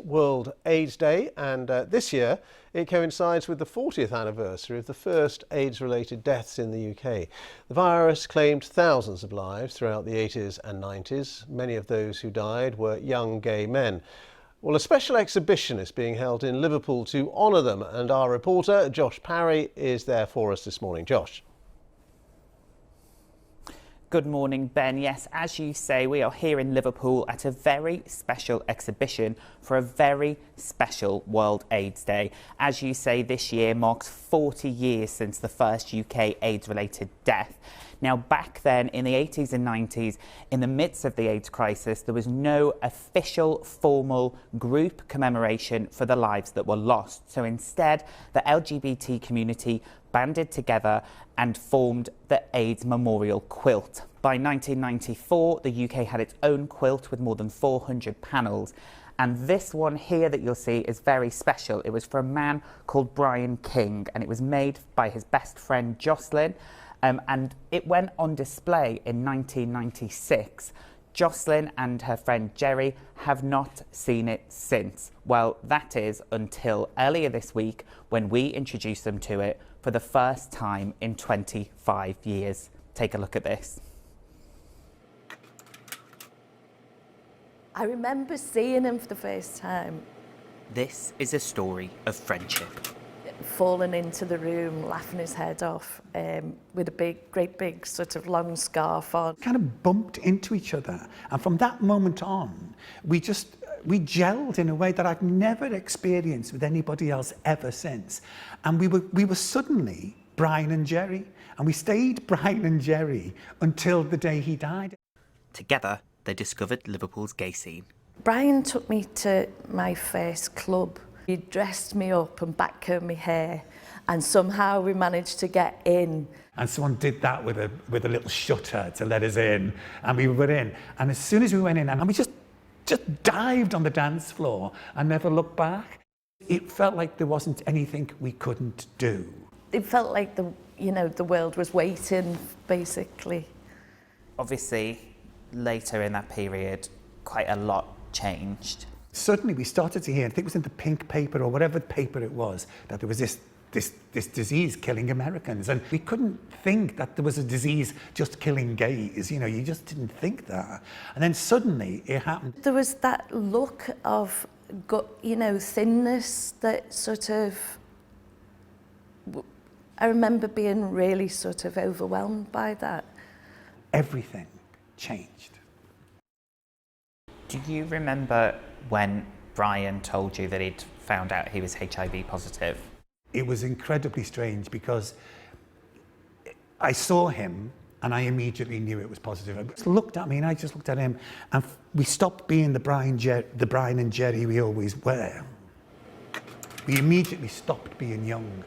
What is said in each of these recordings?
World AIDS Day, and this year it coincides with the 40th anniversary of the first AIDS-related deaths in the UK. The virus claimed thousands of lives throughout the 80s and 90s. Many of those who died were young gay men. Well, a special exhibition is being held in Liverpool to honour them, and our reporter Josh Parry is there for us this morning. Josh. Good morning, Ben. Yes, as you say, we are here in Liverpool at a very special exhibition for a very special World AIDS Day. As you say, this year marks 40 years since the first UK AIDS-related death. Now, back then in the 80s and 90s, in the midst of the AIDS crisis, there was no official formal group commemoration for the lives that were lost. So instead, the LGBT community banded together and formed the AIDS Memorial Quilt. By 1994, the UK had its own quilt with more than 400 panels. And this one here that you'll see is very special. It was for a man called Brian King, and it was made by his best friend Jocelyn. And it went on display in 1996. Jocelyn and her friend Jerry have not seen it since. Well, that is until earlier this week when we introduced them to it for the first time in 25 years. Take a look at this. I remember seeing him for the first time. This is a story of friendship. Falling into the room, laughing his head off, with a great big sort of long scarf on. Kind of bumped into each other, and from that moment on, we gelled in a way that I've never experienced with anybody else ever since. And we were suddenly Brian and Jerry, and we stayed Brian and Jerry until the day he died. Together, they discovered Liverpool's gay scene. Brian took me to my first club. He dressed me up and backcombed my hair, and somehow we managed to get in. And someone did that with a little shutter to let us in, and we were in. And as soon as we went in, and we just dived on the dance floor and never looked back. It felt like there wasn't anything we couldn't do. It felt like the world was waiting, basically. Obviously, later in that period, quite a lot changed. Suddenly we started to hear, I think it was in the Pink paper or whatever paper it was, that there was this disease killing Americans. And we couldn't think that there was a disease just killing gays. You just didn't think that. And then suddenly it happened. There was that look of, thinness that sort of, I remember being really sort of overwhelmed by that. Everything changed. Do you remember when Brian told you that he'd found out he was HIV positive? It was incredibly strange because I saw him and I immediately knew it was positive. I just looked at me and I just looked at him, and we stopped being the Brian and Jerry we always were. We immediately stopped being young.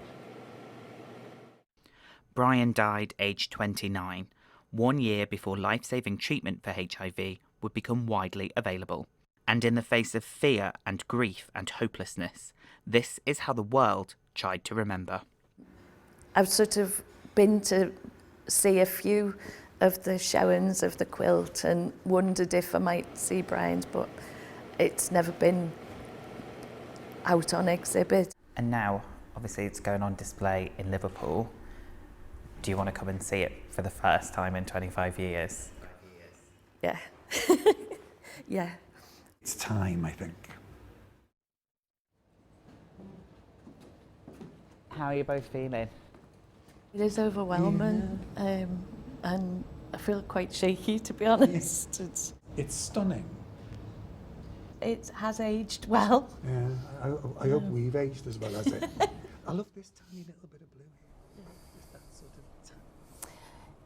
Brian died aged 29, 1 year before life-saving treatment for HIV would become widely available. And in the face of fear and grief and hopelessness, this is how the world tried to remember. I've sort of been to see a few of the showings of the quilt and wondered if I might see Brian's, but it's never been out on exhibit. And now, obviously, it's going on display in Liverpool. Do you want to come and see it for the first time in 25 years? Yeah. Yeah. It's time, I think. How are you both feeling? It is overwhelming, and I feel quite shaky, to be honest. It's stunning. It has aged well. Yeah, I hope we've aged as well as it. I love this tiny little bit of blue here. Just that sort of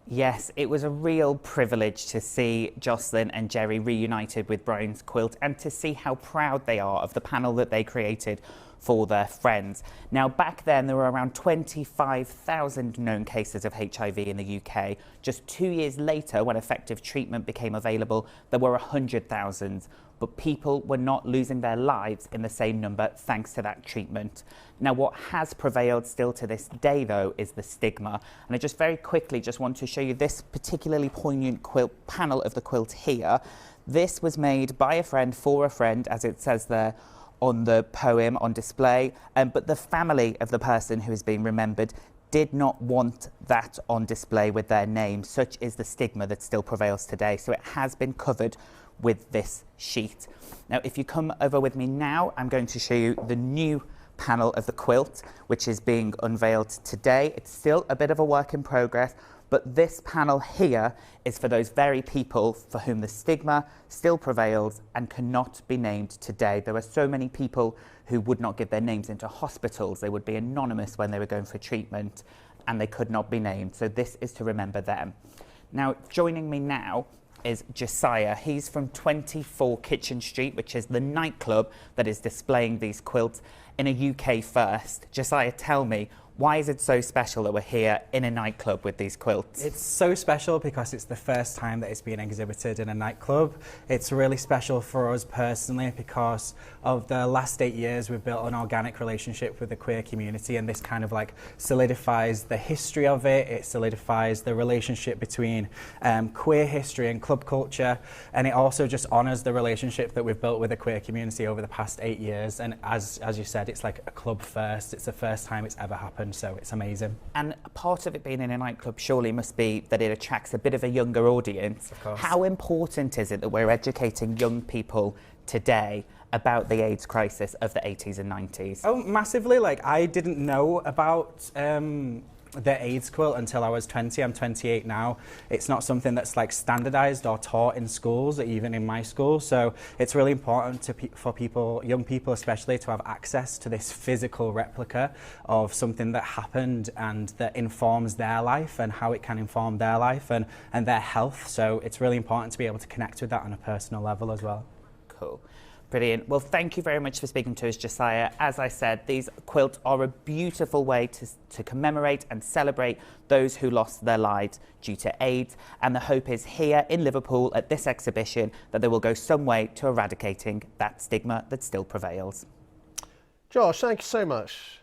Yes, it was a real privilege to see Jocelyn and Jerry reunited with Brian's quilt, and to see how proud they are of the panel that they created for their friends. Now, back then, there were around 25,000 known cases of HIV in the UK. Just 2 years later, when effective treatment became available, there were 100,000. But people were not losing their lives in the same number thanks to that treatment. Now, what has prevailed still to this day, though, is the stigma. And I just very quickly just want to show you this particularly poignant quilt panel of the quilt here. This was made by a friend for a friend, as it says there, on the poem on display, but the family of the person who is being remembered did not want that on display with their name. Such is the stigma that still prevails today. So it has been covered with this sheet. Now, if you come over with me now, I'm going to show you the new panel of the quilt, which is being unveiled today. It's still a bit of a work in progress, but this panel here is for those very people for whom the stigma still prevails and cannot be named today. There are so many people who would not give their names into hospitals. They would be anonymous when they were going for treatment and they could not be named. So this is to remember them. Now, joining me now is Josiah. He's from 24 Kitchen Street, which is the nightclub that is displaying these quilts in a UK first. Josiah, tell me, why is it so special that we're here in a nightclub with these quilts? It's so special because it's the first time that it's being exhibited in a nightclub. It's really special for us personally because of the last 8 years we've built an organic relationship with the queer community, and this kind of like solidifies the history of it. It solidifies the relationship between queer history and club culture, and it also just honours the relationship that we've built with the queer community over the past 8 years. And as you said, it's like a club first. It's the first time it's ever happened. So it's amazing. And part of it being in a nightclub surely must be that it attracts a bit of a younger audience. Of course. How important is it that we're educating young people today about the AIDS crisis of the 80s and 90s? Oh, massively. Like, I didn't know about the AIDS quilt until I was 20. I'm 28 now. It's not something that's like standardized or taught in schools, even in my school. So it's really important for people, young people especially, to have access to this physical replica of something that happened and that informs their life and how it can inform their life and their health. So it's really important to be able to connect with that on a personal level as well. Cool. Brilliant. Well, thank you very much for speaking to us, Josiah. As I said, these quilts are a beautiful way to commemorate and celebrate those who lost their lives due to AIDS. And the hope is here in Liverpool at this exhibition that they will go some way to eradicating that stigma that still prevails. Josh, thank you so much.